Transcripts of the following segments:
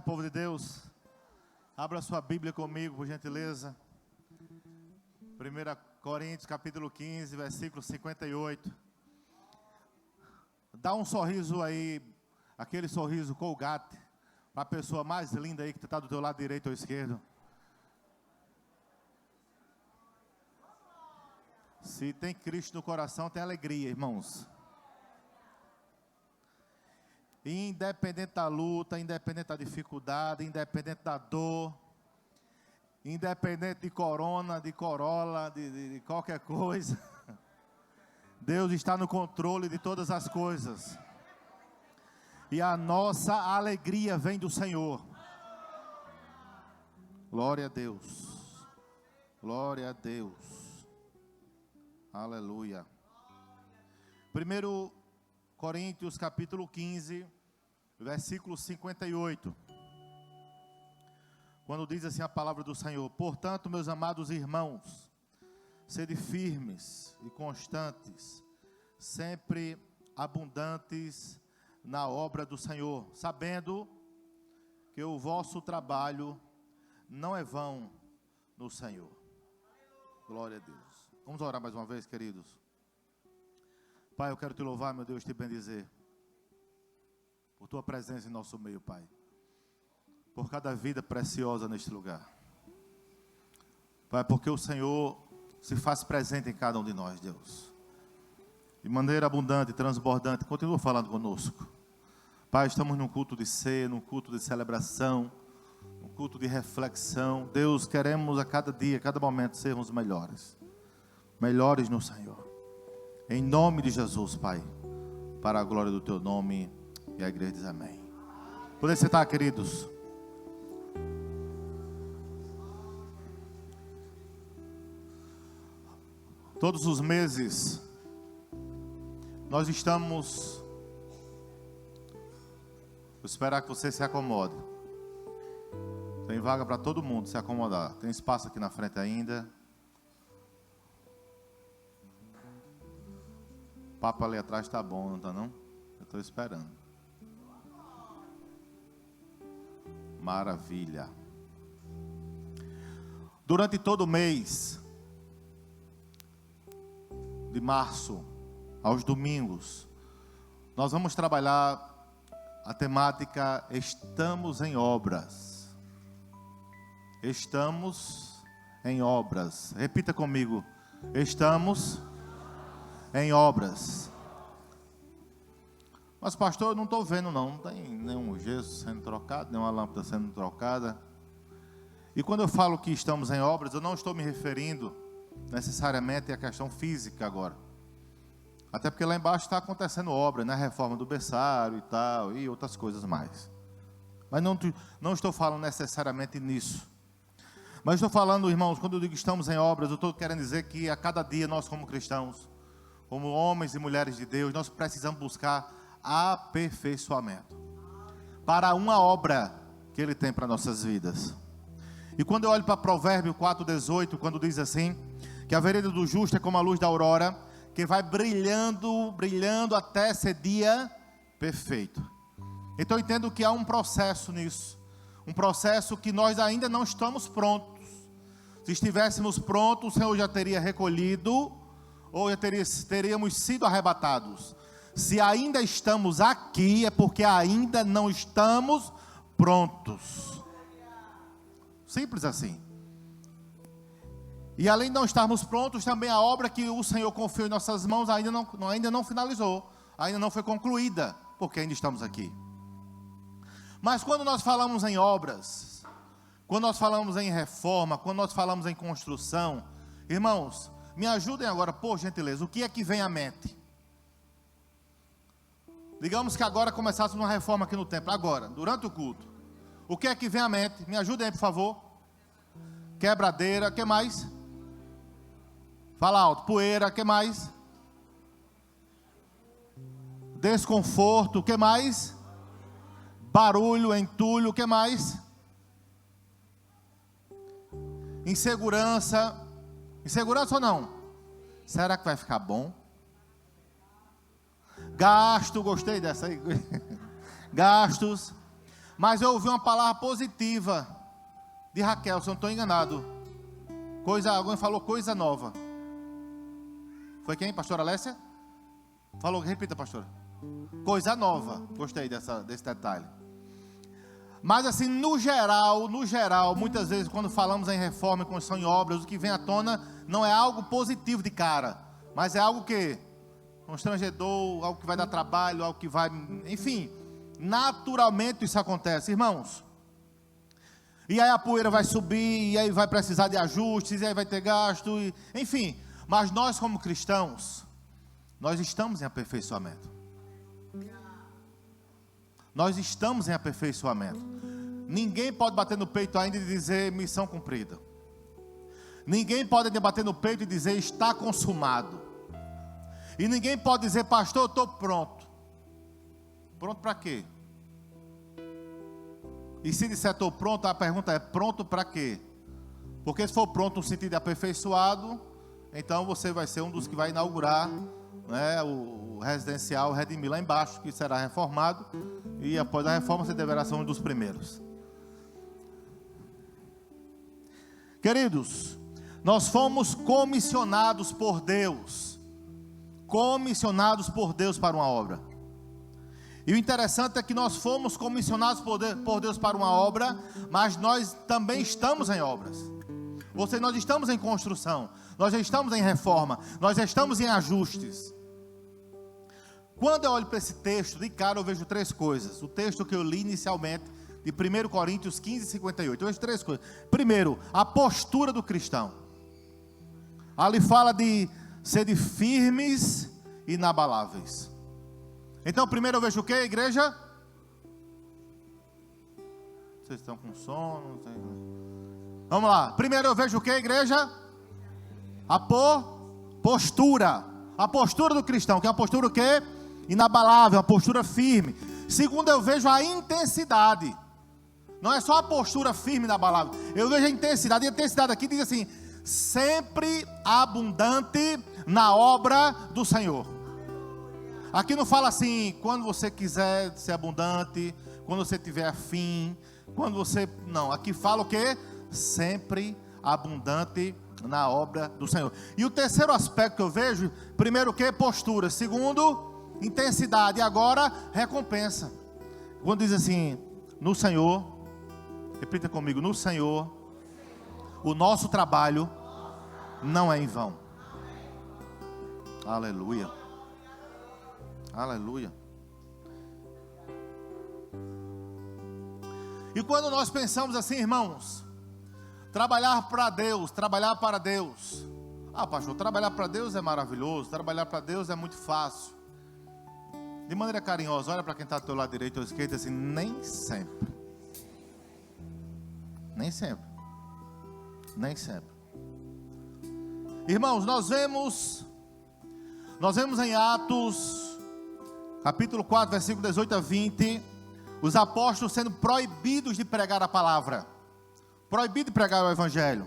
Povo de Deus, abra sua Bíblia comigo, por gentileza. 1 Coríntios, capítulo 15, versículo 58. Dá um sorriso aí, aquele sorriso Colgate, para a pessoa mais linda aí que está do teu lado direito ou esquerdo. Se tem Cristo no coração, tem alegria, irmãos. Independente da luta, independente da dificuldade, independente da dor, independente de corona, de corolla, de qualquer coisa, Deus está no controle de todas as coisas. E a nossa alegria vem do Senhor. Glória a Deus. Glória a Deus. Aleluia. 1 Coríntios capítulo 15, versículo 58. Quando diz assim a palavra do Senhor: portanto, meus amados irmãos, sede firmes e constantes, sempre abundantes na obra do Senhor, sabendo que o vosso trabalho não é vão no Senhor. Glória a Deus. Vamos orar mais uma vez, queridos. Pai, eu quero te louvar, meu Deus, te bendizer por tua presença em nosso meio, Pai, por cada vida preciosa neste lugar, Pai, porque o Senhor se faz presente em cada um de nós, Deus, de maneira abundante, transbordante. Continua falando conosco, Pai. Estamos num culto de ser, num culto de celebração, num culto de reflexão. Deus, queremos a cada dia, a cada momento sermos melhores no Senhor. Em nome de Jesus, Pai, para a glória do teu nome. E a igreja diz amém. Podem sentar, queridos. Todos os meses nós estamos... Vou esperar que você se acomode. Tem vaga para todo mundo se acomodar. Tem espaço aqui na frente ainda. O papo ali atrás está bom, não está não? Eu estou esperando. Maravilha. Durante todo o mês de março, aos domingos, nós vamos trabalhar a temática Estamos em Obras. Estamos em obras. Repita comigo. Estamos em obras. Mas pastor, eu não estou vendo não tem nenhum gesso sendo trocado, nenhuma lâmpada sendo trocada. E quando eu falo que estamos em obras, eu não estou me referindo necessariamente à questão física agora. Até porque lá embaixo está acontecendo obra, né? Reforma do berçário e tal, e outras coisas mais. Mas não estou falando necessariamente nisso. Mas estou falando, irmãos, quando eu digo estamos em obras, eu estou querendo dizer que a cada dia nós como cristãos, como homens e mulheres de Deus, nós precisamos buscar aperfeiçoamento para uma obra que Ele tem para nossas vidas. E quando eu olho para Provérbio 4,18, quando diz assim, que a vereda do justo é como a luz da aurora, que vai brilhando, brilhando até ser dia perfeito. Então eu entendo que há um processo nisso, um processo que nós ainda não estamos prontos. Se estivéssemos prontos, o Senhor já teria recolhido, ou já teríamos sido arrebatados. Se ainda estamos aqui, é porque ainda não estamos prontos. Simples assim. E além de não estarmos prontos, também a obra que o Senhor confiou em nossas mãos ainda não finalizou, ainda não foi concluída, porque ainda estamos aqui. Mas quando nós falamos em obras, quando nós falamos em reforma, quando nós falamos em construção, irmãos, me ajudem agora, por gentileza, o que é que vem à mente? Digamos que agora começássemos uma reforma aqui no templo, agora, durante o culto. O que é que vem à mente? Me ajudem aí, por favor. Quebradeira, o que mais? Fala alto. Poeira, o que mais? Desconforto, o que mais? Barulho, entulho, o que mais? Insegurança. Insegurança ou não? Será que vai ficar bom? Gasto, gostei dessa aí. Gastos. Mas eu ouvi uma palavra positiva de Raquel, se eu não estou enganado. Alguém falou coisa nova. Foi quem, pastora Alessia? Falou, repita, pastora. Coisa nova. Gostei desse detalhe. Mas assim, no geral, muitas vezes quando falamos em reforma e construção em obras, o que vem à tona não é algo positivo de cara, mas é algo que constrangedor, algo que vai dar trabalho, algo que vai, enfim, naturalmente isso acontece, irmãos. E aí a poeira vai subir, e aí vai precisar de ajustes, e aí vai ter gasto, enfim. Mas nós como cristãos, nós estamos em aperfeiçoamento. Nós estamos em aperfeiçoamento. Ninguém pode bater no peito ainda e dizer missão cumprida. Ninguém pode bater no peito e dizer está consumado. E ninguém pode dizer, pastor, eu estou pronto. Pronto para quê? E se disser estou pronto, a pergunta é pronto para quê? Porque se for pronto no sentido de aperfeiçoado, então você vai ser um dos que vai inaugurar, né, o residencial Redimir lá embaixo, que será reformado, e após a reforma você deverá ser um dos primeiros. Queridos, nós fomos comissionados por Deus para uma obra. E o interessante é que nós fomos comissionados por Deus para uma obra, mas nós também estamos em obras. Ou seja, nós estamos em construção, nós já estamos em reforma, nós já estamos em ajustes. Quando eu olho para esse texto, de cara eu vejo três coisas. O texto que eu li inicialmente, de 1 Coríntios 15, 58. Eu vejo três coisas. Primeiro, a postura do cristão. Ali fala de ser firmes e inabaláveis. Então, primeiro eu vejo o que, igreja? Vocês estão com sono? Vamos lá. Primeiro eu vejo o que, igreja? A postura. A postura do cristão, que é uma postura o quê? Inabalável, uma postura firme. Segundo, eu vejo a intensidade. Não é só a postura firme e inabalável. Eu vejo a intensidade. E a intensidade aqui diz assim: sempre abundante na obra do Senhor. Aqui não fala assim, quando você quiser ser abundante, quando você tiver afim, quando você... Não, aqui fala o quê? Sempre abundante na obra do Senhor. E o terceiro aspecto que eu vejo, primeiro o quê? Postura. Segundo, intensidade. E agora, recompensa. Quando diz assim, no Senhor, repita comigo, no Senhor, o nosso trabalho não é em vão. Aleluia. Aleluia. E quando nós pensamos assim, irmãos, trabalhar para Deus. Ah, pastor, trabalhar para Deus é maravilhoso, trabalhar para Deus é muito fácil. De maneira carinhosa, olha para quem está do teu lado direito ou esquerdo assim, nem sempre. Nem sempre. Nem sempre. Irmãos, nós vemos em Atos, capítulo 4, versículo 18 a 20, os apóstolos sendo proibidos de pregar a palavra. Proibido de pregar o evangelho.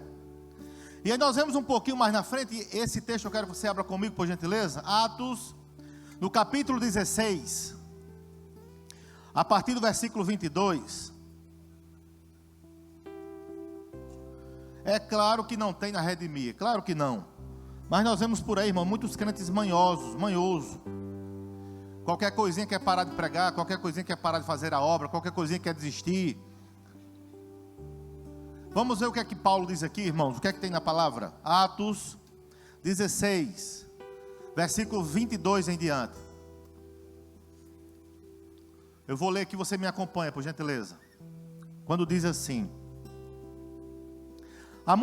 E aí nós vemos um pouquinho mais na frente, esse texto eu quero que você abra comigo, por gentileza. Atos, no capítulo 16, a partir do versículo 22. É claro que não tem na Redimir, claro que não. Mas nós vemos por aí, irmão, muitos crentes manhosos. Qualquer coisinha quer parar de pregar, qualquer coisinha quer parar de fazer a obra, qualquer coisinha quer desistir. Vamos ver o que é que Paulo diz aqui, irmãos, o que é que tem na palavra? Atos 16, versículo 22 em diante. Eu vou ler aqui, você me acompanha, por gentileza. Quando diz assim: a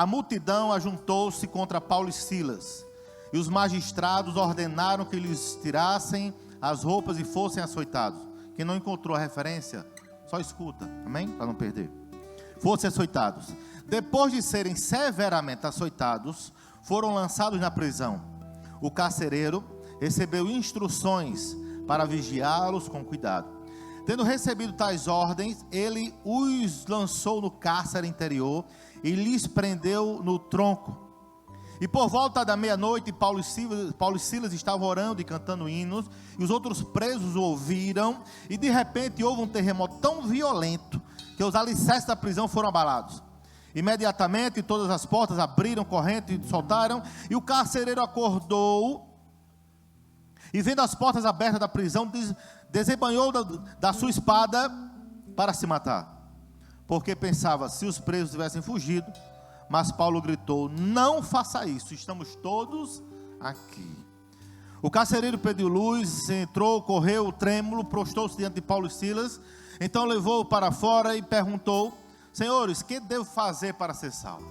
multidão ajuntou-se contra Paulo e Silas, e os magistrados ordenaram que lhes tirassem as roupas e fossem açoitados. Quem não encontrou a referência, só escuta, amém? Para não perder. Fossem açoitados. Depois de serem severamente açoitados, foram lançados na prisão. O carcereiro recebeu instruções para vigiá-los com cuidado. Tendo recebido tais ordens, ele os lançou no cárcere interior e lhes prendeu no tronco. E por volta da meia-noite, Paulo e Silas estavam orando e cantando hinos, e os outros presos o ouviram, e de repente houve um terremoto tão violento, que os alicerces da prisão foram abalados. Imediatamente todas as portas abriram, correntes e soltaram, e o carcereiro acordou, e vendo as portas abertas da prisão, desembanhou da sua espada para se matar, porque pensava, se os presos tivessem fugido. Mas Paulo gritou: não faça isso, estamos todos aqui. O carcereiro pediu luz, entrou, correu, trêmulo, prostou-se diante de Paulo e Silas. Então levou-o para fora e perguntou: senhores, que devo fazer para ser salvo?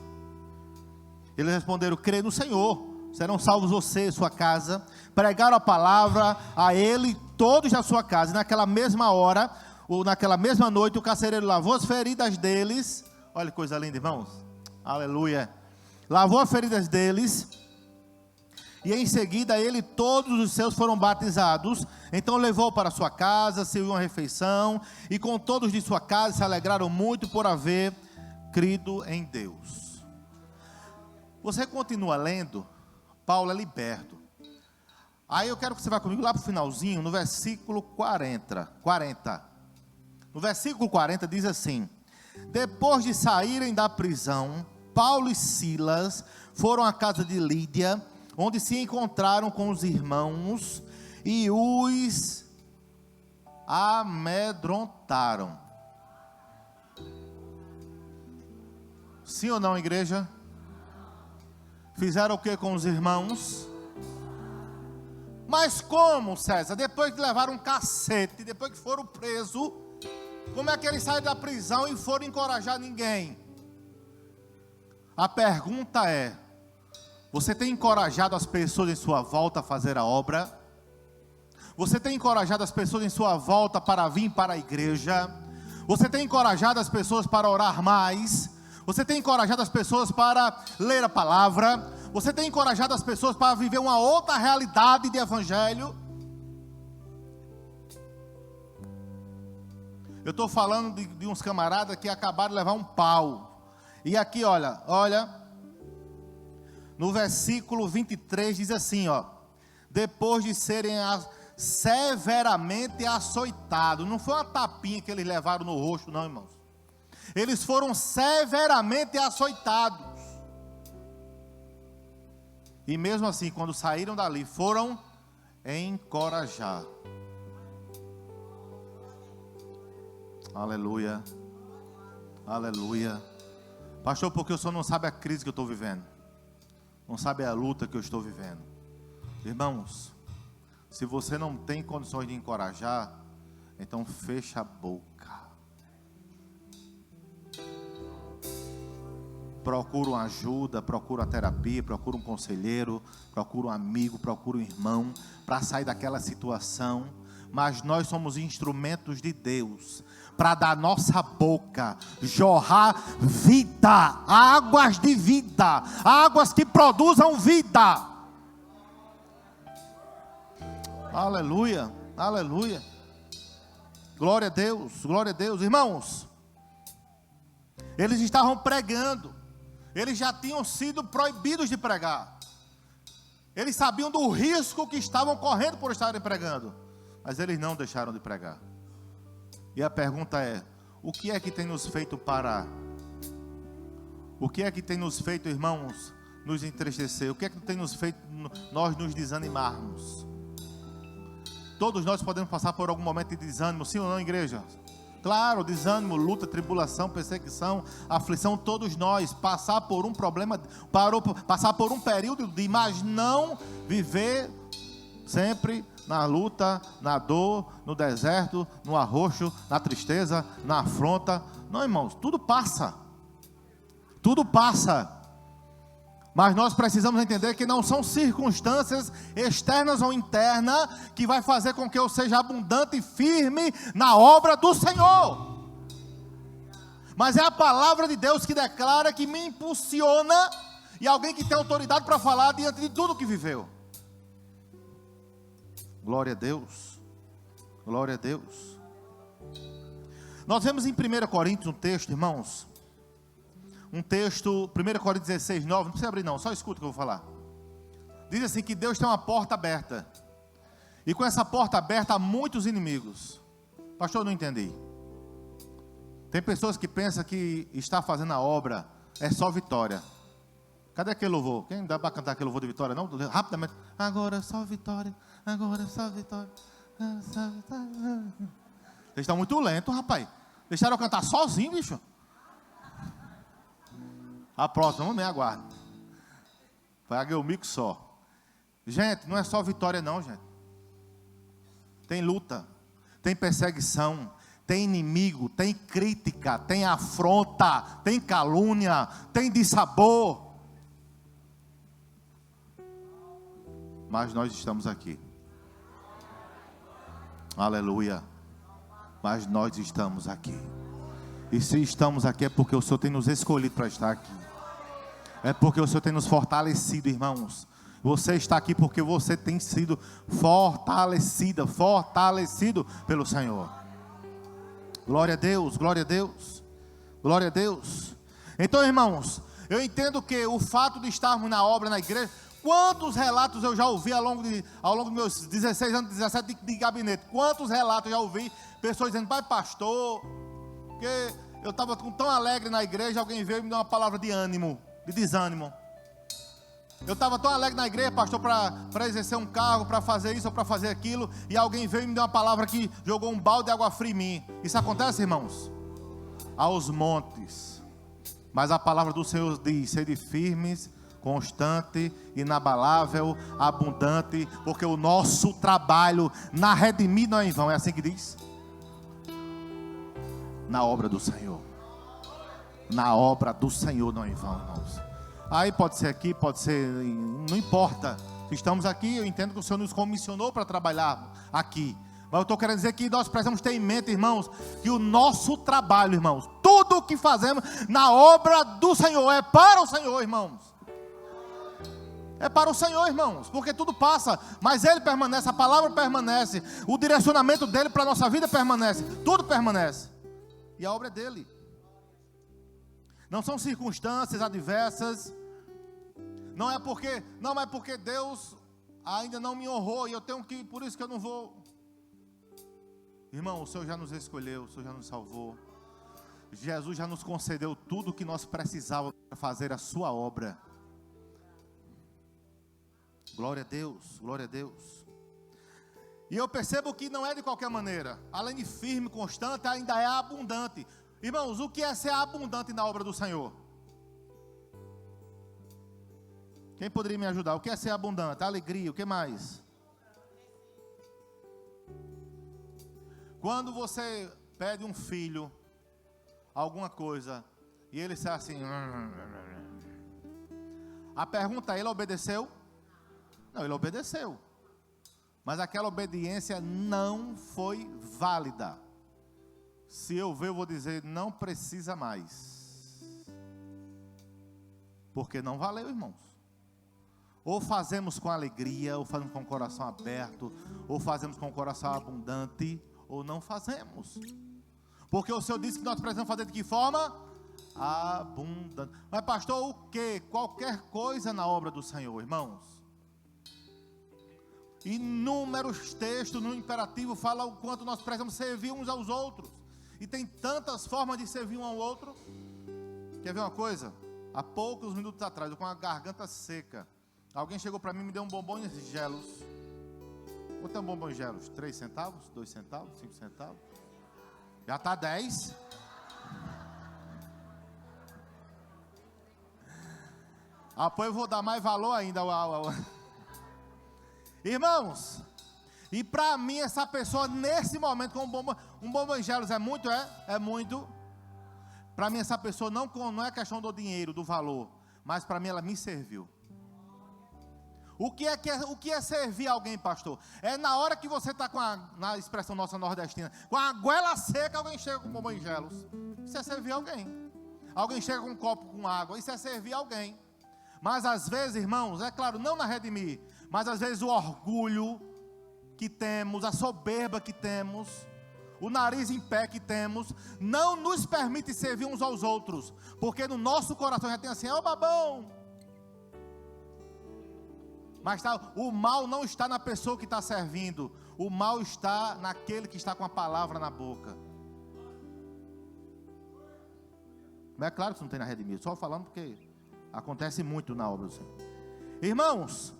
Eles responderam: crê no Senhor, serão salvos você e sua casa. Pregaram a palavra a ele, todos da sua casa. E naquela mesma hora, ou naquela mesma noite, o carcereiro lavou as feridas deles. Olha que coisa linda, irmãos. Aleluia. Lavou as feridas deles, e em seguida ele e todos os seus foram batizados. Então levou para sua casa, serviu uma refeição, e com todos de sua casa se alegraram muito por haver crido em Deus. Você continua lendo, Paulo é liberto. Aí eu quero que você vá comigo lá para o finalzinho, no versículo 40. No versículo 40 diz assim: depois de saírem da prisão, Paulo e Silas foram à casa de Lídia, onde se encontraram com os irmãos e os amedrontaram. Sim ou não, igreja? Fizeram o que com os irmãos? Mas como, César? Depois que levaram um cacete, depois que foram presos, como é que eles saíram da prisão e foram encorajar ninguém? A pergunta é: você tem encorajado as pessoas em sua volta a fazer a obra? Você tem encorajado as pessoas em sua volta para vir para a igreja? Você tem encorajado as pessoas para orar mais? Você tem encorajado as pessoas para ler a palavra? Você tem encorajado as pessoas para viver uma outra realidade de evangelho? Eu estou falando de uns camaradas que acabaram de levar um pau. E aqui, olha, no versículo 23 diz assim, depois de serem severamente açoitados. Não foi uma tapinha que eles levaram no rosto, não, irmãos. Eles foram severamente açoitados. E mesmo assim, quando saíram dali, foram encorajar. Aleluia. Aleluia. Pastor, porque o senhor não sabe a crise que eu estou vivendo, não sabe a luta que eu estou vivendo. Irmãos, se você não tem condições de encorajar, então fecha a boca. Procura uma ajuda, procura uma terapia, procura um conselheiro, procura um amigo, procura um irmão, para sair daquela situação. Mas nós somos instrumentos de Deus, para da nossa boca jorrar vida, águas de vida, águas que produzam vida. Aleluia, aleluia. Glória a Deus, glória a Deus. Irmãos, eles estavam pregando, eles já tinham sido proibidos de pregar. Eles sabiam do risco que estavam correndo por estarem pregando, mas eles não deixaram de pregar. E a pergunta é: o que é que tem nos feito parar? O que é que tem nos feito, irmãos, nos entristecer? O que é que tem nos feito nós nos desanimarmos? Todos nós podemos passar por algum momento de desânimo, sim ou não, igreja? Claro, desânimo, luta, tribulação, perseguição, aflição, todos nós passar por um problema, passar por um período mas não viver sempre na luta, na dor, no deserto, no arroxo, na tristeza, na afronta. Não, irmãos, tudo passa. Tudo passa. Mas nós precisamos entender que não são circunstâncias externas ou internas que vai fazer com que eu seja abundante e firme na obra do Senhor. Mas é a palavra de Deus que declara, que me impulsiona, e alguém que tem autoridade para falar diante de tudo que viveu. Glória a Deus. Glória a Deus. Nós vemos em 1 Coríntios um texto, irmãos, um texto, 1 Coríntios 16, 9, não precisa abrir não, só escuta o que eu vou falar. Diz assim que Deus tem uma porta aberta. E com essa porta aberta há muitos inimigos. Pastor, eu não entendi. Tem pessoas que pensam que está fazendo a obra é só vitória. Cadê aquele louvor? Quem dá para cantar aquele louvor de vitória? Não, rapidamente. Agora é só vitória, agora é só vitória. Só vitória. Vocês estão muito lentos, rapaz. Deixaram eu cantar sozinho, bicho. A próxima, não me aguarde. Paguei o mico só. Gente, não é só vitória não, gente. Tem luta, tem perseguição, tem inimigo, tem crítica, tem afronta, tem calúnia, tem dissabor. Mas nós estamos aqui. Aleluia. Mas nós estamos aqui. E se estamos aqui é porque o Senhor tem nos escolhido para estar aqui. É porque o Senhor tem nos fortalecido, irmãos. Você está aqui porque você tem sido fortalecido pelo Senhor. Glória a Deus, glória a Deus, glória a Deus. Então, irmãos, eu entendo que o fato de estarmos na obra, na igreja, quantos relatos eu já ouvi ao longo dos meus 16 anos, 17 de gabinete, quantos relatos eu já ouvi, pessoas dizendo, pai pastor, que eu estava tão alegre na igreja, alguém veio e me deu uma palavra de ânimo, de desânimo. Eu estava tão alegre na igreja, pastor, para exercer um cargo, para fazer isso ou para fazer aquilo, e alguém veio e me deu uma palavra que jogou um balde de água fria em mim. Isso acontece, irmãos? Aos montes. Mas a palavra do Senhor diz, sede firmes, constante, inabalável, abundante, porque o nosso trabalho na Redimir não é em vão, é assim que diz? Na obra do Senhor. Na obra do Senhor não é em vão, irmãos. Aí pode ser aqui, pode ser, não importa. Se estamos aqui, eu entendo que o Senhor nos comissionou para trabalhar aqui. Mas eu estou querendo dizer que nós precisamos ter em mente, irmãos, que o nosso trabalho, irmãos, tudo o que fazemos na obra do Senhor, é para o Senhor, irmãos. É para o Senhor, irmãos, porque tudo passa, mas Ele permanece, a palavra permanece, o direcionamento dEle para a nossa vida permanece, tudo permanece. E a obra é dEle. Não são circunstâncias adversas. Não é porque Deus ainda não me honrou e eu tenho que, por isso que eu não vou. Irmão, o Senhor já nos escolheu, o Senhor já nos salvou. Jesus já nos concedeu tudo o que nós precisávamos para fazer a sua obra. Glória a Deus, glória a Deus. E eu percebo que não é de qualquer maneira. Além de firme, constante, ainda é abundante. Irmãos, o que é ser abundante na obra do Senhor? Quem poderia me ajudar? O que é ser abundante? Alegria, o que mais? Quando você pede um filho alguma coisa e ele sai assim, a pergunta é, ele obedeceu? Não, ele obedeceu, mas aquela obediência não foi válida. Se eu ver, eu vou dizer, não precisa mais, porque não valeu, irmãos. Ou fazemos com alegria, ou fazemos com o coração aberto, ou fazemos com o coração abundante, ou não fazemos. Porque o Senhor disse que nós precisamos fazer de que forma? Abundante. Mas pastor, o que? Qualquer coisa na obra do Senhor, irmãos. Inúmeros textos no imperativo falam o quanto nós precisamos servir uns aos outros. E tem tantas formas de servir um ao outro. Quer ver uma coisa? Há poucos minutos atrás, eu com a garganta seca, alguém chegou para mim e me deu um bombom em gelos. Quanto é um bombom em gelos? 3 centavos? 2 centavos? 5 centavos? Já está 10. Depois eu vou dar mais valor ainda. Irmãos, e para mim essa pessoa nesse momento com um bombom em gelos é muito? É muito. Para mim essa pessoa não é questão do dinheiro, do valor, mas para mim ela me serviu. O que é servir alguém, pastor? É na hora que você está na expressão nossa nordestina, com a goela seca, alguém chega com um bombom em gelos. Isso é servir alguém. Alguém chega com um copo com água, isso é servir alguém. Mas às vezes, irmãos, é claro, não na Redimir, mas às vezes o orgulho que temos, a soberba que temos, o nariz em pé que temos, não nos permite servir uns aos outros, porque no nosso coração já tem assim, ô babão. Mas o mal não está na pessoa que está servindo, o mal está naquele que está com a palavra na boca. Mas é claro que isso não tem na Redimido, só falando porque acontece muito na obra do Senhor. Irmãos,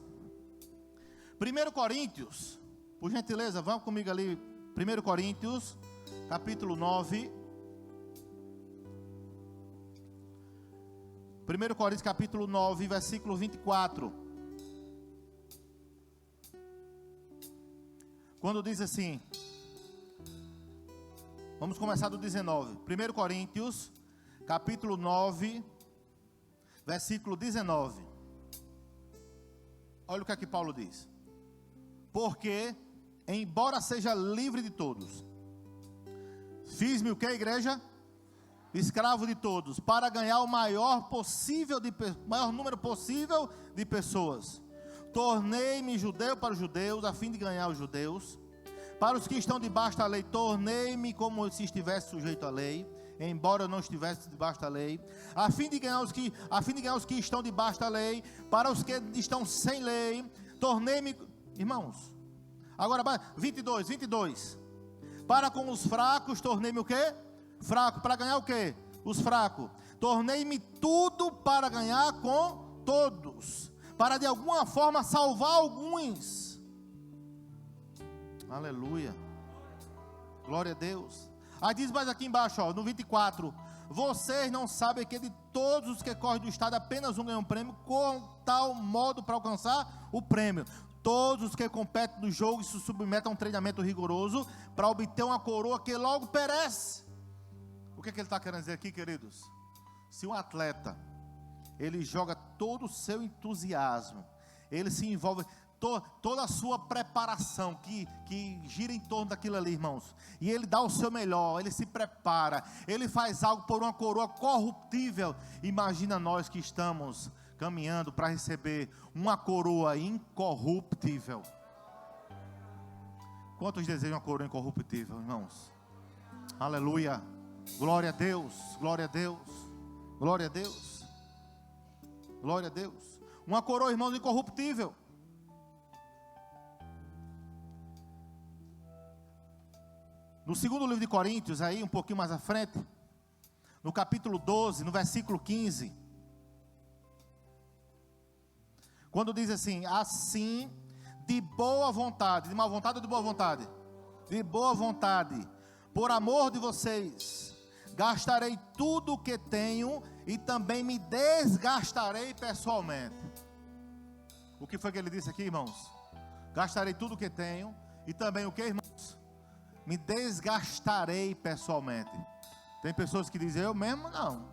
1 Coríntios, por gentileza, vamos comigo ali, 1 Coríntios, capítulo 9. 1 Coríntios, capítulo 9, versículo 24. Quando diz assim, vamos começar do 19. 1 Coríntios, capítulo 9, versículo 19. Olha o que aqui Paulo diz. Porque, embora seja livre de todos, fiz-me o que, igreja? Escravo de todos, para ganhar o maior número possível de pessoas. Tornei-me judeu para os judeus, a fim de ganhar os judeus. Para os que estão debaixo da lei, tornei-me como se estivesse sujeito à lei, embora eu não estivesse debaixo da lei, a fim de ganhar os que estão debaixo da lei. Para os que estão sem lei, tornei-me, irmãos, agora 22, para com os fracos, tornei-me o quê? Fraco, para ganhar o quê? Os fracos. Tornei-me tudo para ganhar com todos, para de alguma forma salvar alguns. Aleluia, glória a Deus. Aí diz mais aqui embaixo, ó, no 24, vocês não sabem que de todos os que correm do estado, apenas um ganha um prêmio, com tal modo para alcançar o prêmio. Todos os que competem no jogo se submetem a um treinamento rigoroso, para obter uma coroa que logo perece. O que ele está querendo dizer aqui, queridos? Se um atleta, ele joga todo o seu entusiasmo, ele se envolve, toda a sua preparação que gira em torno daquilo ali, irmãos, e ele dá o seu melhor, ele se prepara, ele faz algo por uma coroa corruptível. Imagina nós que estamos caminhando para receber uma coroa incorruptível. Quantos desejam uma coroa incorruptível, irmãos? Aleluia, glória a Deus, glória a Deus, glória a Deus, glória a Deus. Uma coroa, irmãos, incorruptível. No segundo livro de Coríntios, aí um pouquinho mais à frente, no capítulo 12, no versículo 15, quando diz assim, de boa vontade, de má vontade ou de boa vontade? De boa vontade, por amor de vocês, gastarei tudo o que tenho e também me desgastarei pessoalmente. O que foi que ele disse aqui, irmãos? Gastarei tudo o que tenho e também o que, irmãos? Me desgastarei pessoalmente. Tem pessoas que dizem, eu mesmo não.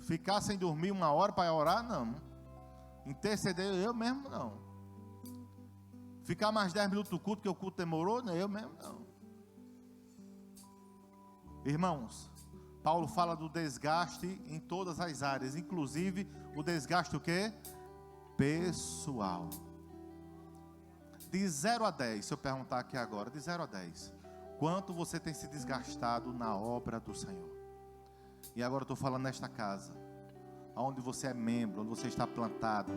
Ficar sem dormir 1 hora para orar, não. Interceder, eu mesmo não. Ficar mais 10 minutos no culto, que o culto demorou, eu mesmo não. Irmãos, Paulo fala do desgaste em todas as áreas, inclusive o desgaste o quê? Pessoal. De 0 a 10, se eu perguntar aqui agora, de 0 a 10, quanto você tem se desgastado na obra do Senhor? E agora eu estou falando nesta casa, onde você é membro, onde você está plantado,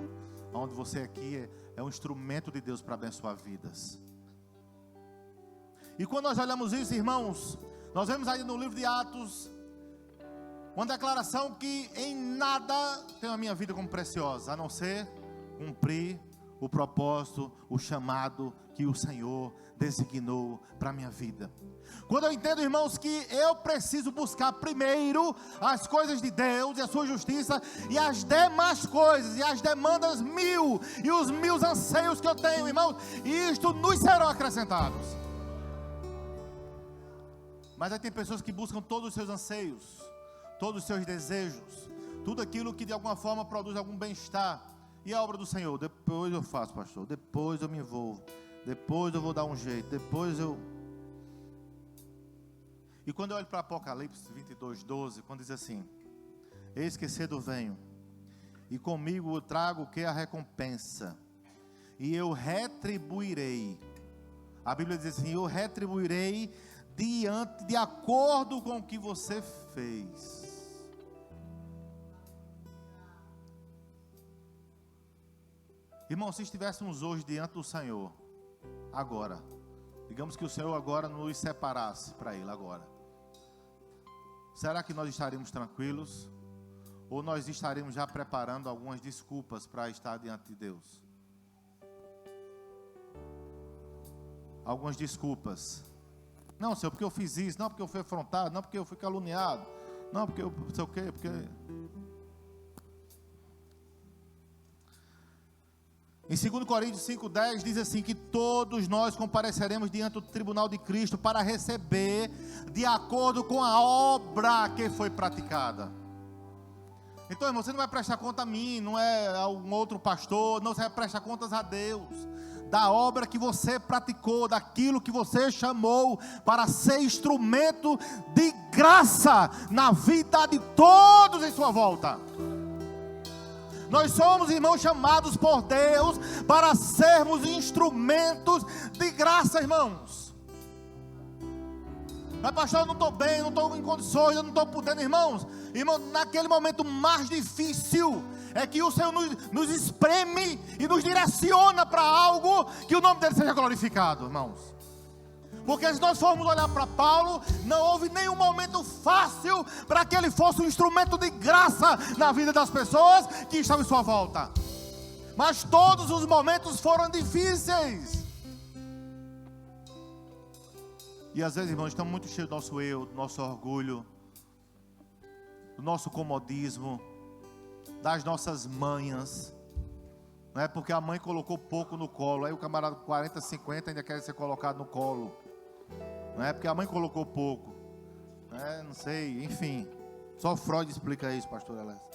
onde você aqui é um instrumento de Deus para abençoar vidas. E quando nós olhamos isso, irmãos, nós vemos aí no livro de Atos, uma declaração que em nada tenho a minha vida como preciosa, a não ser cumprir o propósito, o chamado que o Senhor designou para a minha vida. Quando eu entendo, irmãos, que eu preciso buscar primeiro as coisas de Deus e a sua justiça, e as demais coisas, e as demandas mil, e os 1000 anseios que eu tenho, irmãos, isto nos serão acrescentados. Mas aí tem pessoas que buscam todos os seus anseios, todos os seus desejos, tudo aquilo que de alguma forma produz algum bem-estar. E a obra do Senhor? Depois eu faço, pastor, depois eu me envolvo, depois eu vou dar um jeito, depois eu... E quando eu olho para Apocalipse 22, 12, quando diz assim, eis que cedo venho, e comigo eu trago o que? A recompensa, e eu retribuirei A Bíblia diz assim: eu retribuirei de acordo com o que você fez. Irmão, se estivéssemos hoje diante do Senhor, agora, digamos que o Senhor agora nos separasse para Ele agora, será que nós estaríamos tranquilos? Ou nós estaríamos já preparando algumas desculpas para estar diante de Deus? Algumas desculpas. Não, Senhor, porque eu fiz isso. Não, porque eu fui afrontado. Não, porque eu fui caluniado. Não, porque eu não sei o quê. Porque... Em 2 Coríntios 5,10 diz assim, que todos nós compareceremos diante do tribunal de Cristo para receber de acordo com a obra que foi praticada. Então, irmão, você não vai prestar conta a mim, não é a um outro pastor, não, você vai prestar contas a Deus, da obra que você praticou, daquilo que você chamou para ser instrumento de graça na vida de todos em sua volta. Nós somos, irmãos, chamados por Deus para sermos instrumentos de graça, irmãos. Mas pastor, eu não estou bem, não estou em condições, eu não estou podendo, irmãos. Irmão, naquele momento mais difícil, é que o Senhor nos espreme e nos direciona para algo, que o nome dele seja glorificado, irmãos. Porque se nós formos olhar para Paulo, não houve nenhum momento fácil para que ele fosse um instrumento de graça na vida das pessoas que estavam em sua volta. Mas todos os momentos foram difíceis. E às vezes, irmãos, estamos muito cheios do nosso eu, do nosso orgulho, do nosso comodismo, das nossas manhas. Não é porque a mãe colocou pouco no colo, aí o camarada com 40, 50 ainda quer ser colocado no colo. Não é porque a mãe colocou pouco, não sei, enfim, só Freud explica isso, pastor Alessio.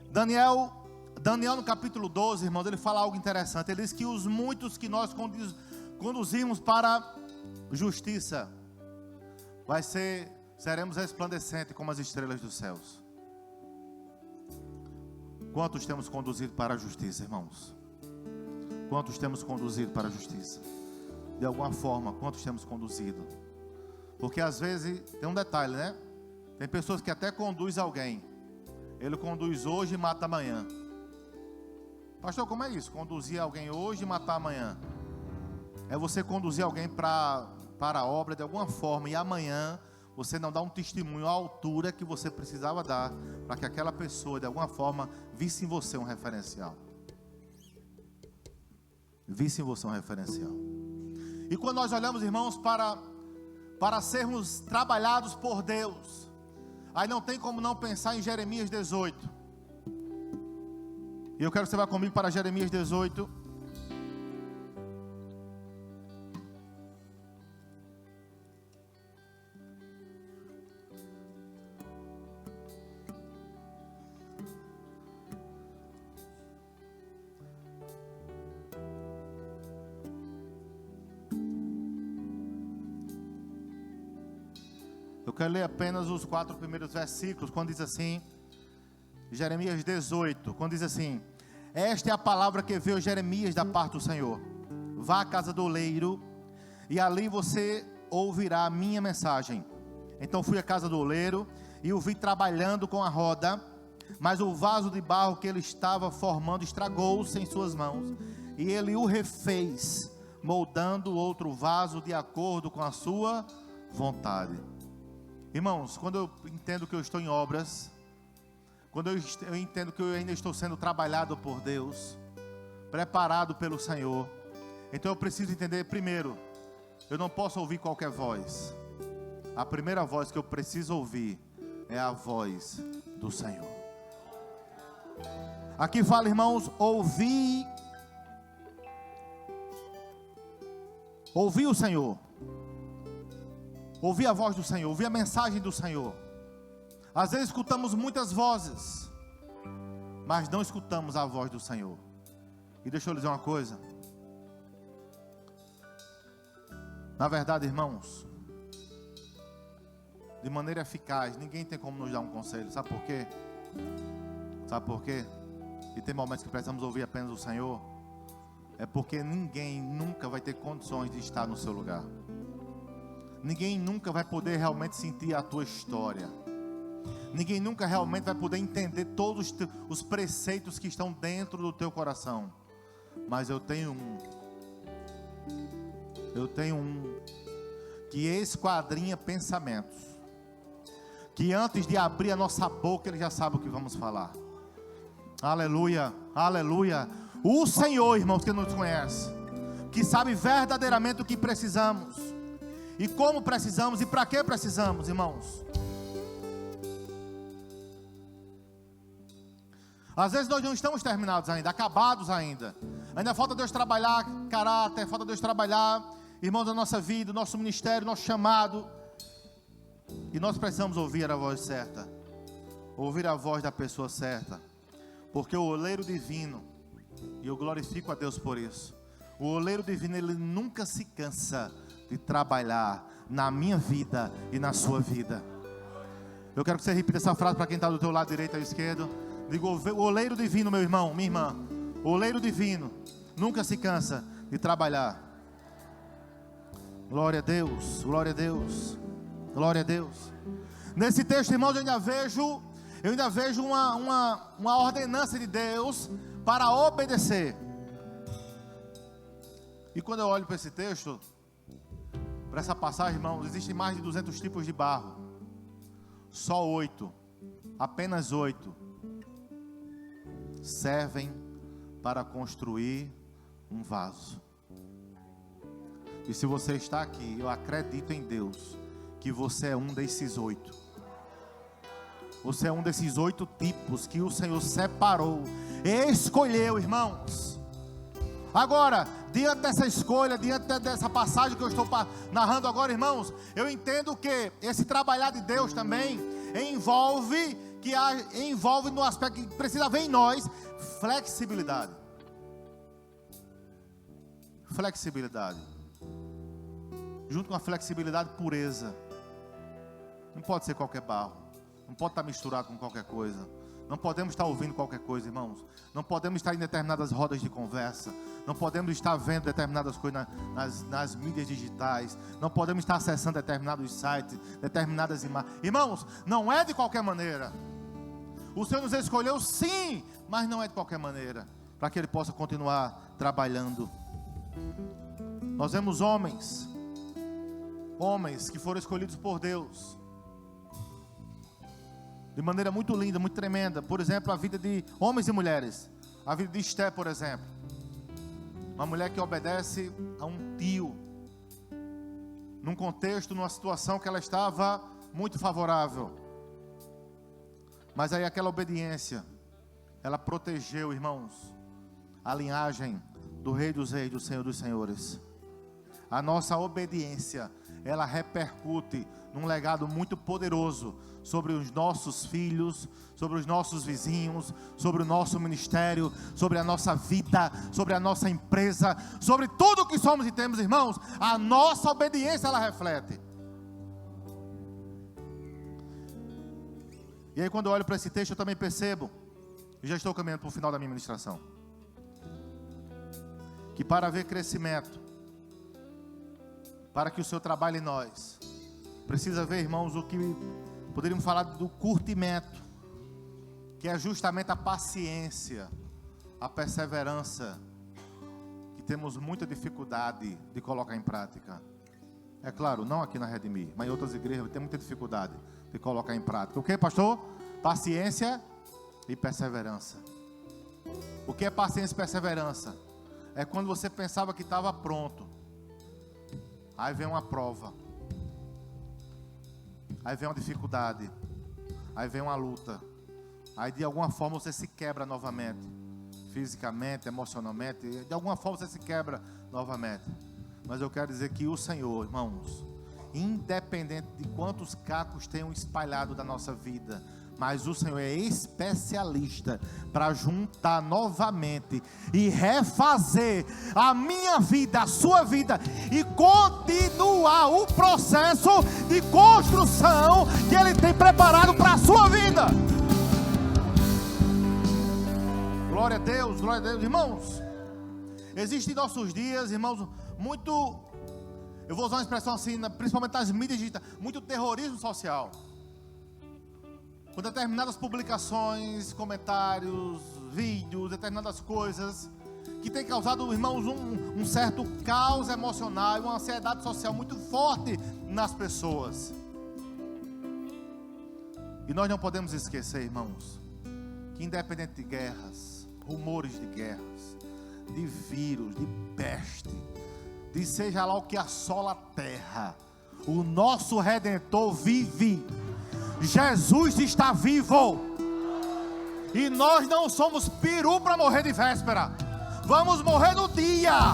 Daniel no capítulo 12, irmãos, ele fala algo interessante. Ele diz que os muitos que nós conduzimos para justiça, seremos resplandecentes como as estrelas dos céus. Quantos temos conduzido para a justiça, irmãos? Quantos temos conduzido para a justiça? De alguma forma, quantos temos conduzido? Porque às vezes, tem um detalhe, né? Tem pessoas que até conduz alguém. Ele conduz hoje e mata amanhã. Pastor, como é isso? Conduzir alguém hoje e matar amanhã? É você conduzir alguém para a obra de alguma forma, e amanhã você não dá um testemunho à altura que você precisava dar, para que aquela pessoa de alguma forma visse em você um referencial. Visse em você um referencial. E quando nós olhamos, irmãos, para sermos trabalhados por Deus, aí não tem como não pensar em Jeremias 18. E eu quero que você vá comigo para Jeremias 18. Eu quero ler apenas os 4 primeiros versículos, quando diz assim, Jeremias 18, quando diz assim: esta é a palavra que veio Jeremias da parte do Senhor. Vá à casa do oleiro, e ali você ouvirá a minha mensagem. Então fui à casa do oleiro, e o vi trabalhando com a roda, mas o vaso de barro que ele estava formando estragou-se em suas mãos, e ele o refez, moldando outro vaso de acordo com a sua vontade. Irmãos, quando eu entendo que eu estou em obras, quando eu entendo que eu ainda estou sendo trabalhado por Deus, preparado pelo Senhor, então eu preciso entender, primeiro, eu não posso ouvir qualquer voz. A primeira voz que eu preciso ouvir é a voz do Senhor. Aqui fala, irmãos, ouvi o Senhor. Ouvir a voz do Senhor, ouvir a mensagem do Senhor. Às vezes escutamos muitas vozes, mas não escutamos a voz do Senhor. E deixa eu lhe dizer uma coisa. Na verdade, irmãos, de maneira eficaz, ninguém tem como nos dar um conselho. Sabe por quê? Sabe por quê? E tem momentos que precisamos ouvir apenas o Senhor. é porque ninguém nunca vai ter condições de estar no seu lugar. Ninguém nunca vai poder realmente sentir a tua história. Ninguém nunca realmente vai poder entender todos os preceitos que estão dentro do teu coração. Mas eu tenho um que esquadrinha pensamentos, que antes de abrir a nossa boca, Ele já sabe o que vamos falar. Aleluia, aleluia. O Senhor, irmãos, que nos conhece, que sabe verdadeiramente o que precisamos, e como precisamos, e para que precisamos, irmãos. Às vezes nós não estamos terminados ainda, acabados ainda. Ainda falta Deus trabalhar caráter, falta Deus trabalhar, irmãos, a nossa vida, o nosso ministério, o nosso chamado. E nós precisamos ouvir a voz certa, ouvir a voz da pessoa certa. Porque o oleiro divino, e eu glorifico a Deus por isso, o oleiro divino, ele nunca se cansa de trabalhar na minha vida e na sua vida. Eu quero que você repita essa frase para quem está do teu lado direito ou esquerdo. Digo, o oleiro divino, meu irmão, minha irmã, o oleiro divino nunca se cansa de trabalhar. Glória a Deus, glória a Deus, glória a Deus. Nesse texto, irmãos, eu ainda vejo uma ordenança de Deus para obedecer. E quando eu olho para esse texto, para essa passagem, irmãos, existem mais de 200 tipos de barro. Só 8, apenas 8 servem para construir um vaso. E se você está aqui, eu acredito em Deus que você é um desses 8. Você é um desses 8 tipos que o Senhor separou, escolheu, irmãos. Agora, diante dessa escolha, diante dessa passagem que eu estou narrando agora, irmãos, eu entendo que esse trabalhar de Deus também envolve no aspecto que precisa haver em nós, flexibilidade. Flexibilidade. Junto com a flexibilidade, pureza. Não pode ser qualquer barro. Não pode estar misturado com qualquer coisa. Não podemos estar ouvindo qualquer coisa, irmãos. Não podemos estar em determinadas rodas de conversa. Não podemos estar vendo determinadas coisas nas mídias digitais. Não podemos estar acessando determinados sites, determinadas imagens. Irmãos, não é de qualquer maneira. O Senhor nos escolheu sim, mas não é de qualquer maneira, para que Ele possa continuar trabalhando. Nós vemos homens que foram escolhidos por Deus de maneira muito linda, muito tremenda. Por exemplo, a vida de homens e mulheres. A vida de Esté, por exemplo, uma mulher que obedece a um tio, num contexto, numa situação que ela estava muito favorável. Mas aí aquela obediência, ela protegeu, irmãos, a linhagem do Rei dos Reis, do Senhor dos Senhores. A nossa obediência, ela repercute num legado muito poderoso sobre os nossos filhos, sobre os nossos vizinhos, sobre o nosso ministério, sobre a nossa vida, sobre a nossa empresa, sobre tudo que somos e temos, irmãos. A nossa obediência, ela reflete. E aí quando eu olho para esse texto, eu também percebo, e já estou caminhando para o final da minha ministração, que para haver crescimento, para que o Senhor trabalhe em nós, precisa haver, irmãos, o que poderíamos falar do curtimento, que é justamente a paciência, a perseverança, que temos muita dificuldade de colocar em prática. É claro, não aqui na Redimir, mas em outras igrejas tem muita dificuldade de colocar em prática. O que, pastor? Paciência e perseverança. O que é paciência e perseverança? É quando você pensava que estava pronto, aí vem uma prova, aí vem uma dificuldade, aí vem uma luta, aí de alguma forma você se quebra novamente, fisicamente, emocionalmente, de alguma forma você se quebra novamente. Mas eu quero dizer que o Senhor, irmãos, independente de quantos cacos tenham espalhado da nossa vida, mas o Senhor é especialista para juntar novamente e refazer a minha vida, a sua vida, e continuar o processo de construção que Ele tem preparado para a sua vida. Glória a Deus, irmãos. Existe em nossos dias, irmãos, muito, eu vou usar uma expressão assim, principalmente nas mídias digitais, muito terrorismo social. Com determinadas publicações, comentários, vídeos, determinadas coisas, que tem causado, irmãos, um certo caos emocional e uma ansiedade social muito forte nas pessoas. E nós não podemos esquecer, irmãos, que independente de guerras, rumores de guerras, de vírus, de peste, de seja lá o que assola a terra, o nosso Redentor vive. Jesus está vivo. E nós não somos peru para morrer de véspera. Vamos morrer no dia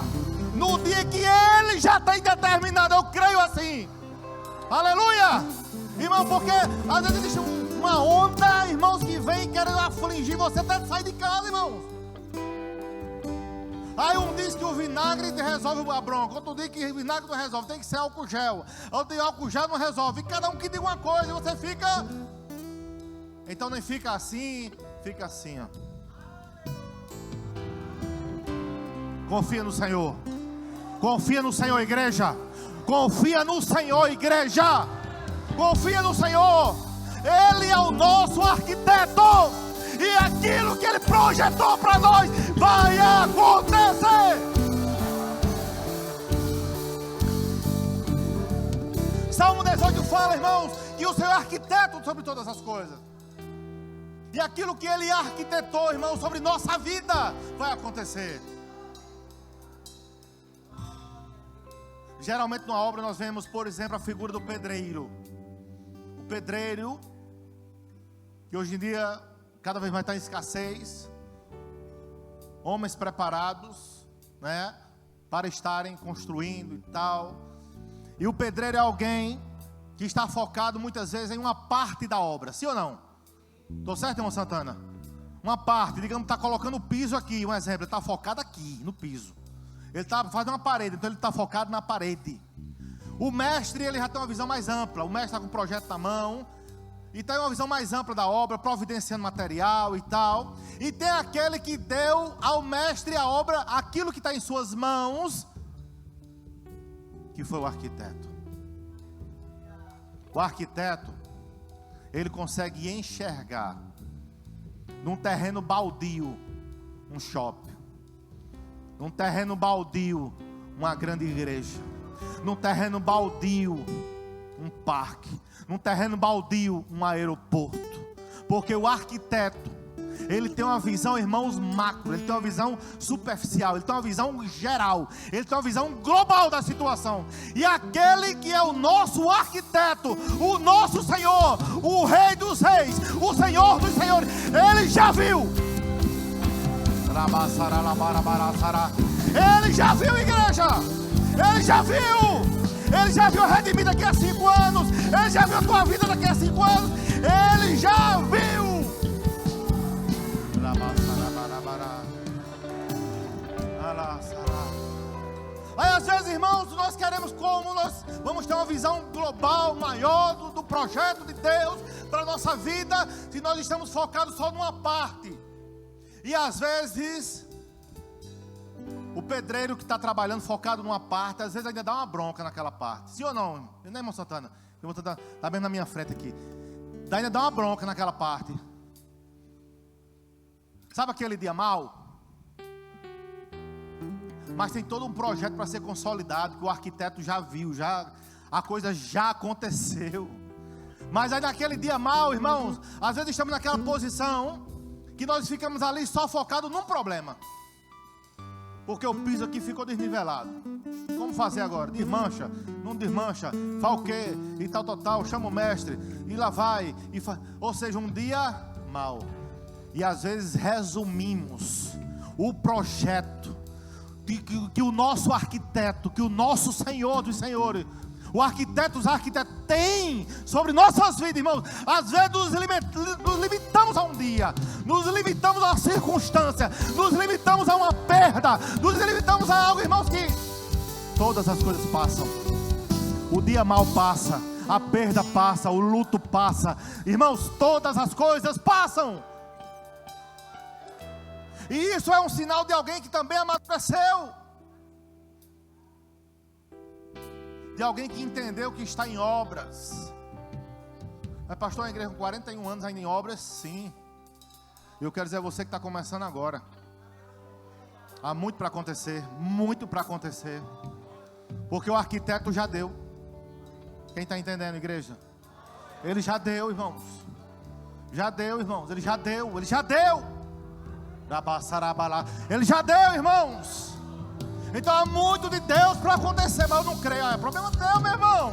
que Ele já tem determinado. Eu creio assim. Aleluia. Irmão, porque às vezes existe uma onda, irmãos, que vem querendo afligir você até de sair de casa, irmãos. Aí um diz que o vinagre resolve a bronca, outro diz que o vinagre não resolve, tem que ser álcool gel. Outro diz que álcool gel não resolve. E cada um que diga uma coisa, você fica... Então nem fica assim, fica assim, ó. Confia no Senhor. Confia no Senhor, igreja. Confia no Senhor, igreja. Confia no Senhor. Ele é o nosso arquiteto. E aquilo que Ele projetou para nós vai acontecer. Salmo 18 fala, irmãos, que o Senhor é arquiteto sobre todas as coisas. E aquilo que Ele arquitetou, irmãos, sobre nossa vida vai acontecer. Geralmente numa obra nós vemos, por exemplo, a figura do pedreiro. O pedreiro, que hoje em dia cada vez mais está em escassez. Homens preparados, né, para estarem construindo e tal. E o pedreiro é alguém que está focado muitas vezes em uma parte da obra, sim ou não? Estou certo, irmão Santana? Uma parte, digamos, está colocando o piso aqui, um exemplo, ele está focado aqui, no piso. Ele está fazendo uma parede, então ele está focado na parede. O mestre, ele já tem uma visão mais ampla. O mestre está com um projeto na mão e tem uma visão mais ampla da obra, providenciando material e tal. E tem aquele que deu ao mestre a obra, aquilo que está em suas mãos, que foi o arquiteto. O arquiteto, ele consegue enxergar num terreno baldio um shopping, num terreno baldio uma grande igreja, num terreno baldio um parque, num terreno baldio um aeroporto. Porque o arquiteto, ele tem uma visão, irmãos, macro, ele tem uma visão superficial, ele tem uma visão geral, ele tem uma visão global da situação. E aquele que é o nosso arquiteto, o nosso Senhor, o Rei dos Reis, o Senhor dos Senhores, ele já viu. Ele já viu, igreja. Ele já viu. Ele já viu a redimir daqui a 5 anos. Ele já viu a tua vida daqui a 5 anos. Ele já viu. Aí às vezes, irmãos, nós queremos como nós vamos ter uma visão global maior do projeto de Deus para a nossa vida, se nós estamos focados só numa parte. E às vezes o pedreiro que está trabalhando focado numa parte, às vezes ainda dá uma bronca naquela parte. Sim ou não? Não é, irmão Santana? Está bem na minha frente aqui. Ainda dá uma bronca naquela parte. Sabe aquele dia mau? Mas tem todo um projeto para ser consolidado, que o arquiteto já viu, a coisa já aconteceu. Mas aí naquele dia mau, irmãos, às vezes estamos naquela posição que nós ficamos ali só focados num problema. Porque o piso aqui ficou desnivelado. Como fazer agora? Desmancha, não desmancha, faz o quê? E tal, chama o mestre, e lá vai. Ou seja, um dia mau. E às vezes resumimos o projeto que o nosso arquiteto, que o nosso Senhor dos Senhores, o arquiteto dos arquitetos tem sobre nossas vidas, irmãos. Às vezes nos limitamos a um dia, nos limitamos a uma circunstância, nos limitamos a uma perda, nos limitamos a algo, irmãos, que todas as coisas passam. O dia mau passa, a perda passa, o luto passa, irmãos, todas as coisas passam. E isso é um sinal de alguém que também amadureceu. De alguém que entendeu que está em obras. Mas pastor, a igreja com 41 anos ainda em obras? Sim. Eu quero dizer a você que está começando agora. Há muito para acontecer. Muito para acontecer. Porque o arquiteto já deu. Quem está entendendo, igreja? Ele já deu, irmãos. Já deu, irmãos. Ele já deu. Ele já deu. Ele já deu, irmãos. Então há muito de Deus para acontecer. Mas eu não creio. É problema teu, meu irmão.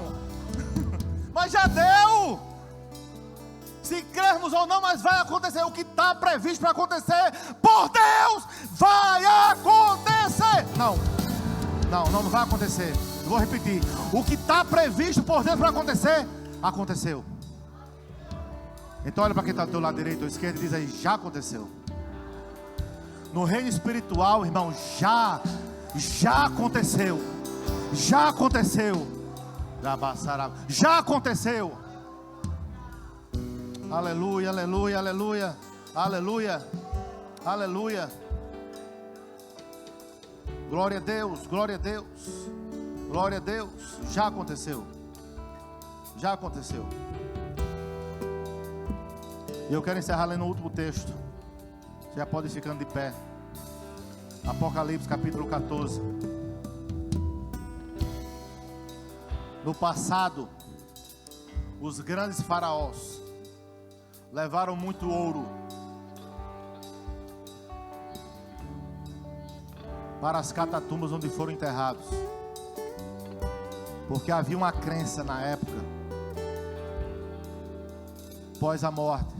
Mas já deu. Se crermos ou não, mas vai acontecer. O que está previsto para acontecer, por Deus, vai acontecer. Não vai acontecer. Eu vou repetir. O que está previsto por Deus para acontecer, aconteceu. Então olha para quem está do teu lado direito ou esquerdo e diz aí, já aconteceu. No reino espiritual, irmão, já aconteceu. Já aconteceu. Já aconteceu. Aleluia, aleluia, aleluia, aleluia, aleluia. Glória a Deus, glória a Deus, glória a Deus. Já aconteceu. Já aconteceu. E eu quero encerrar lendo o último texto. Você já pode ir ficando de pé. Apocalipse capítulo 14. No passado, os grandes faraós levaram muito ouro para as catatumbas onde foram enterrados, porque havia uma crença na época, após a morte,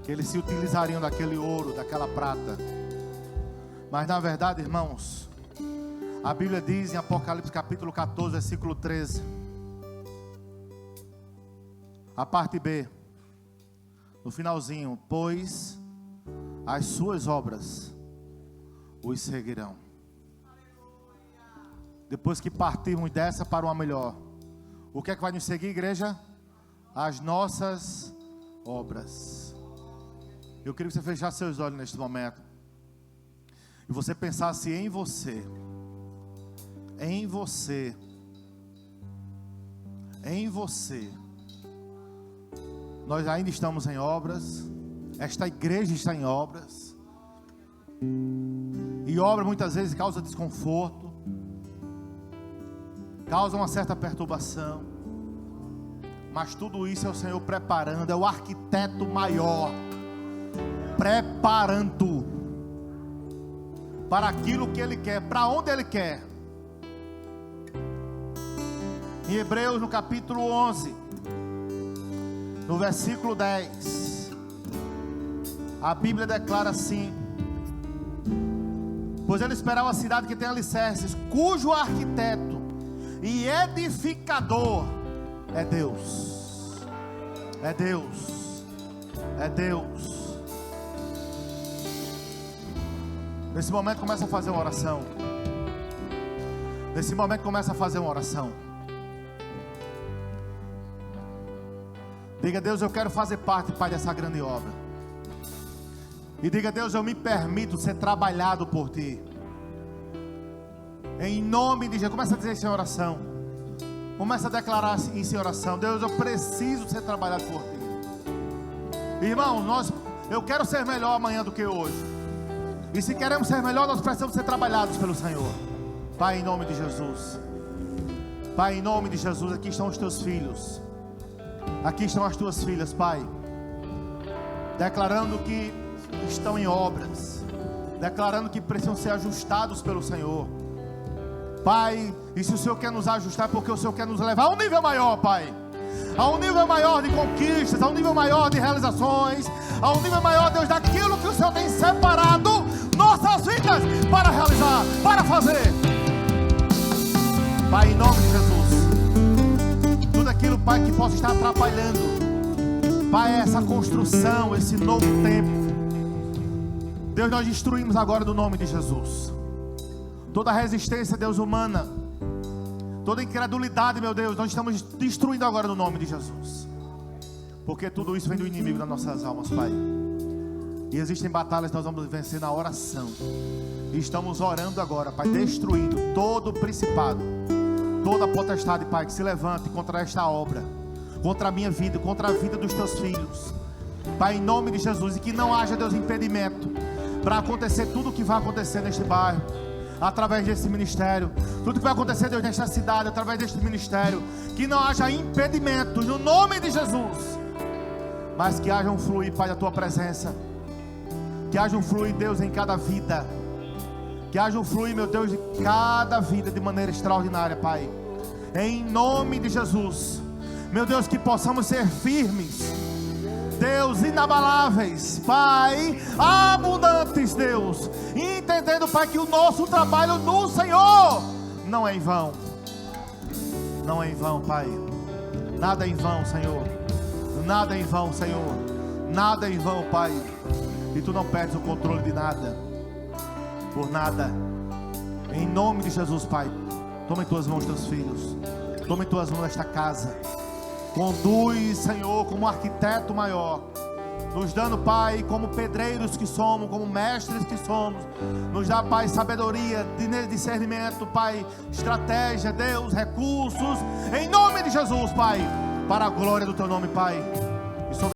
que eles se utilizariam daquele ouro, daquela prata. Mas na verdade, irmãos, a Bíblia diz em Apocalipse capítulo 14, versículo 13, a parte B, no finalzinho, pois as suas obras os seguirão. Depois que partirmos dessa para uma melhor, o que é que vai nos seguir, igreja? As nossas obras. Eu queria que você fechasse seus olhos neste momento e você pensasse em você, em você, em você. Nós ainda estamos em obras. Esta igreja está em obras. E obra muitas vezes causa desconforto, causa uma certa perturbação. Mas tudo isso é o Senhor preparando. É o arquiteto maior preparando para aquilo que Ele quer, para onde Ele quer. Em Hebreus no capítulo 11, no versículo 10, a Bíblia declara assim: pois ele esperava a cidade que tem alicerces, cujo arquiteto e edificador é Deus. É Deus. É Deus. Nesse momento começa a fazer uma oração. Nesse momento começa a fazer uma oração. Diga: Deus, eu quero fazer parte, Pai, dessa grande obra. E diga: Deus, eu me permito ser trabalhado por Ti. Em nome de Jesus. Começa a dizer isso em oração. Começa a declarar isso em oração. Deus, eu preciso ser trabalhado por Ti. Irmão, eu quero ser melhor amanhã do que hoje. E se queremos ser melhor, nós precisamos ser trabalhados pelo Senhor. Pai, em nome de Jesus. Pai, em nome de Jesus, aqui estão os Teus filhos. Aqui estão as Tuas filhas, Pai, declarando que estão em obras, declarando que precisam ser ajustados pelo Senhor, Pai. E se o Senhor quer nos ajustar, é porque o Senhor quer nos levar a um nível maior, Pai, a um nível maior de conquistas, a um nível maior de realizações, a um nível maior, Deus, daquilo que o Senhor tem separado nossas vidas para realizar, para fazer. Pai, em nome de Jesus, tudo aquilo, Pai, que possa estar atrapalhando, Pai, essa construção, esse novo tempo, Deus, nós destruímos agora no nome de Jesus. Toda resistência, Deus, humana, toda incredulidade, meu Deus, nós estamos destruindo agora no nome de Jesus. Porque tudo isso vem do inimigo das nossas almas, Pai. E existem batalhas que nós vamos vencer na oração. E estamos orando agora, Pai, destruindo todo o principado, toda a potestade, Pai, que se levante contra esta obra, contra a minha vida, contra a vida dos teus filhos. Pai, em nome de Jesus, e que não haja, Deus, impedimento para acontecer tudo o que vai acontecer neste bairro, através desse ministério. Tudo que vai acontecer, Deus, nesta cidade, através deste ministério. Que não haja impedimento, no nome de Jesus. Mas que haja um fluir, Pai, da tua presença. Que haja um fluir, Deus, em cada vida. Que haja um fluir, meu Deus, de cada vida de maneira extraordinária, Pai. Em nome de Jesus. Meu Deus, que possamos ser firmes, Deus, inabaláveis, Pai, abundantes, Deus, entendendo, Pai, que o nosso trabalho no Senhor não é em vão. Não é em vão, Pai. Nada é em vão, Senhor. Nada é em vão, Senhor. Nada é em vão, Pai. E Tu não perdes o controle de nada, por nada. Em nome de Jesus, Pai, toma em Tuas mãos Teus filhos. Toma em Tuas mãos esta casa. Conduz, Senhor, como arquiteto maior, nos dando, Pai, como pedreiros que somos, como mestres que somos. Nos dá, Pai, sabedoria, discernimento, Pai, estratégia, Deus, recursos, em nome de Jesus, Pai, para a glória do Teu nome, Pai.